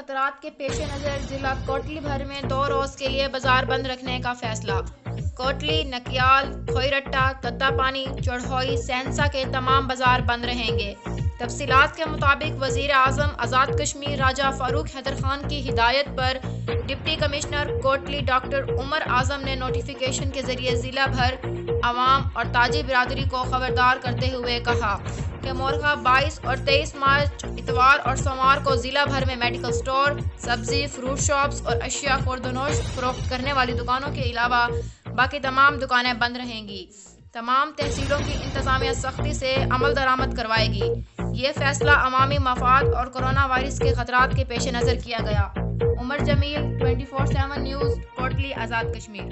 خطرات کے پیش نظر ضلع کوٹلی بھر میں 2 روز کے لیے بازار بند رکھنے کا فیصلہ۔ کوٹلی، نکیال، کھوئی رٹہ، کتا پانی، چڑھوئی، سہنسا کے تمام بازار بند رہیں گے۔ تفصیلات کے مطابق وزیر اعظم آزاد کشمیر راجہ فاروق حیدر خان کی ہدایت پر ڈپٹی کمشنر کوٹلی ڈاکٹر عمر اعظم نے نوٹیفیکیشن کے ذریعے ضلع بھر عوام اور تاجر برادری کو خبردار کرتے ہوئے کہا کہ مورخہ 22 اور 23 مارچ اتوار اور سوموار کو ضلع بھر میں میڈیکل سٹور، سبزی، فروٹ شاپس اور اشیاء خوردونوش فروخت کرنے والی دکانوں کے علاوہ باقی تمام دکانیں بند رہیں گی۔ تمام تحصیلوں کی انتظامیہ سختی سے عمل درآمد کروائے گی۔ یہ فیصلہ عوامی مفاد اور کورونا وائرس کے خطرات کے پیش نظر کیا گیا۔ عمر جمیل، 24/7 نیوز، کوٹلی، آزاد کشمیر۔